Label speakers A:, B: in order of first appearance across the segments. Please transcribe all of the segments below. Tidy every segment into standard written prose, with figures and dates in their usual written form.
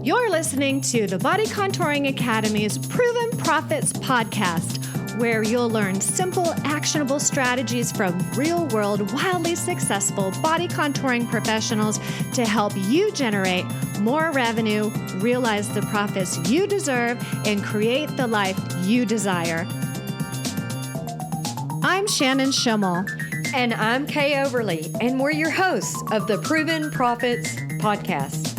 A: You're listening to the Body Contouring Academy's Proven Profits podcast, where you'll learn simple, actionable strategies from real-world, wildly successful body contouring professionals to help you generate more revenue, realize the profits you deserve, and create the life you desire. I'm Shannon Schimmel.
B: And I'm Kay Overly, and we're your hosts of the Proven Profits podcast.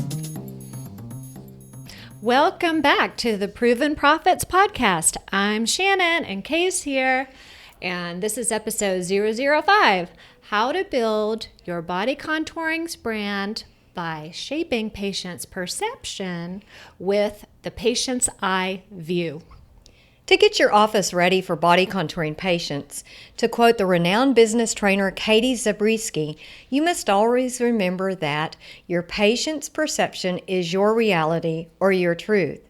A: Welcome back to the Proven Profits podcast. I'm Shannon, and Kay's here, and this is episode 005, How to Build Your Body Contouring Brand by Shaping Patients' Perception with the Patient's Eye View.
B: To get your office ready for body contouring patients, to quote the renowned business trainer Katie Zabriskie, you must always remember that your patient's perception is your reality or your truth.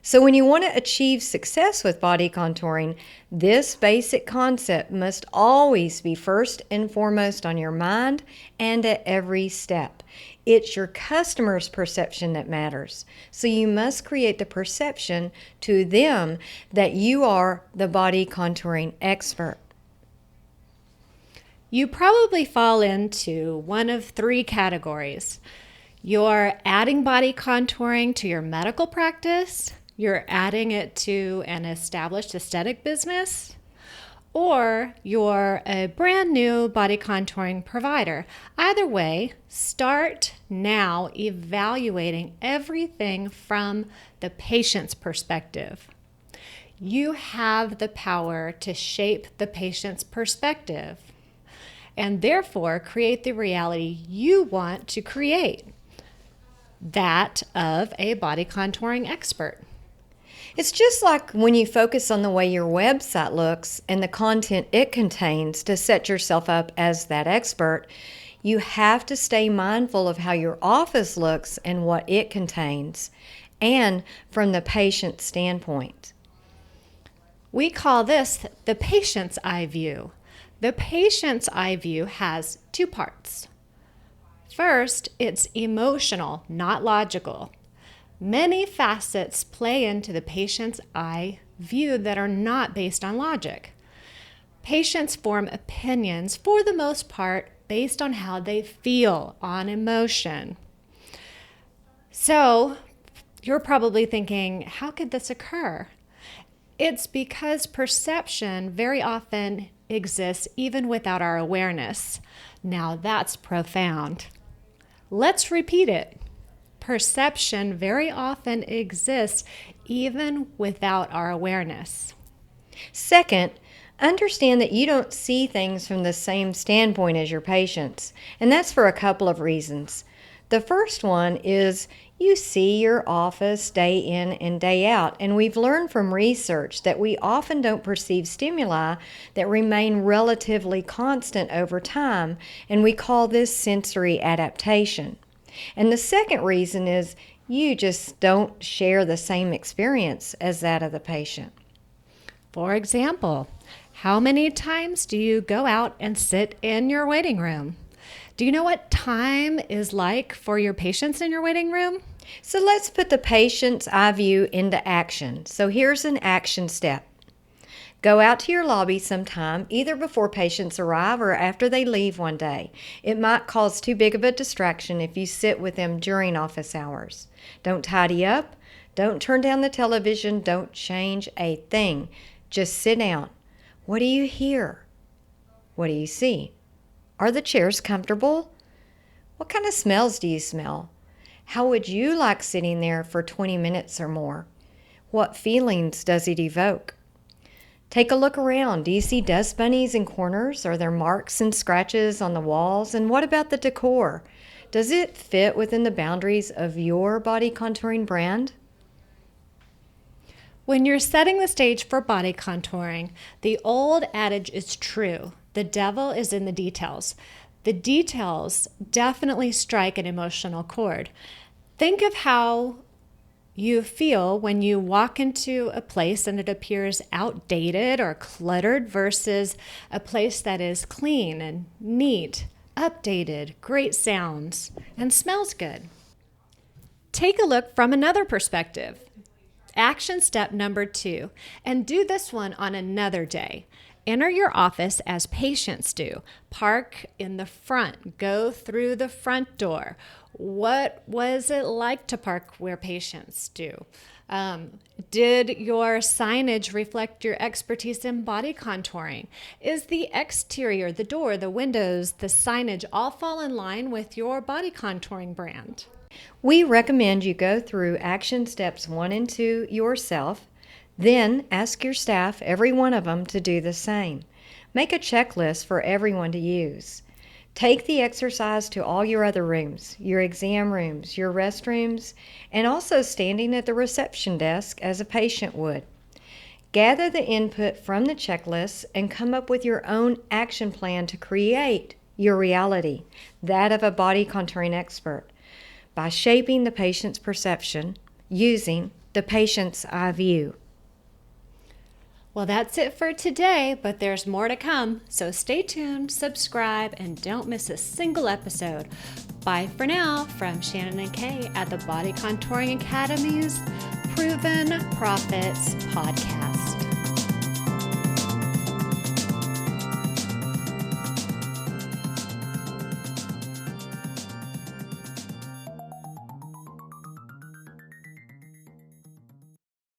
B: So when you want to achieve success with body contouring, this basic concept must always be first and foremost on your mind and at every step. It's your customer's perception that matters. So you must create the perception to them that you are the body contouring expert.
A: You probably fall into one of three categories. You're adding body contouring to your medical practice, you're adding it to an established aesthetic business, or you're a brand new body contouring provider. Either way, start now evaluating everything from the patient's perspective. You have the power to shape the patient's perspective and therefore create the reality you want to create, that of a body contouring expert.
B: It's just like when you focus on the way your website looks and the content it contains to set yourself up as that expert, you have to stay mindful of how your office looks and what it contains, and from the patient's standpoint.
A: We call this the patient's eye view. The patient's eye view has two parts. First, it's emotional, not logical. Many facets play into the patient's eye view that are not based on logic. Patients form opinions, for the most part, based on how they feel, on emotion. So, you're probably thinking, how could this occur? It's because perception very often exists even without our awareness. Now, that's profound. Let's repeat it. Perception very often exists even without our awareness.
B: Second, understand that you don't see things from the same standpoint as your patients, and that's for a couple of reasons. The first one is you see your office day in and day out, and we've learned from research that we often don't perceive stimuli that remain relatively constant over time, and we call this sensory adaptation. And the second reason is you just don't share the same experience as that of the patient.
A: For example, how many times do you go out and sit in your waiting room? Do you know what time is like for your patients in your waiting room?
B: So let's put the patient's eye view into action. So here's an action step. Go out to your lobby sometime, either before patients arrive or after they leave one day. It might cause too big of a distraction if you sit with them during office hours. Don't tidy up, don't turn down the television, don't change a thing. Just sit down. What do you hear? What do you see? Are the chairs comfortable? What kind of smells do you smell? How would you like sitting there for 20 minutes or more? What feelings does it evoke? Take a look around. Do you see dust bunnies in corners? Are there marks and scratches on the walls? And what about the decor? Does it fit within the boundaries of your body contouring brand?
A: When you're setting the stage for body contouring, the old adage is true. The devil is in the details. The details definitely strike an emotional chord. Think of how you feel when you walk into a place and it appears outdated or cluttered versus a place that is clean and neat, updated, great sounds, and smells good. Take a look from another perspective. Action step number 2, and do this one on another day. Enter your office as patients do. Park in the front. Go through the front door. What was it like to park where patients do? Did your signage reflect your expertise in body contouring? Is the exterior, the door, the windows, the signage all fall in line with your body contouring brand?
B: We recommend you go through action steps 1 and 2 yourself, then ask your staff, every one of them, to do the same. Make a checklist for everyone to use. Take the exercise to all your other rooms, your exam rooms, your restrooms, and also standing at the reception desk as a patient would. Gather the input from the checklist and come up with your own action plan to create your reality, that of a body contouring expert, by shaping the patient's perception using the patient's eye view.
A: Well, that's it for today, but there's more to come. So stay tuned, subscribe, and don't miss a single episode. Bye for now from Shannon and Kay at the Body Contouring Academy's Proven Profits Podcast.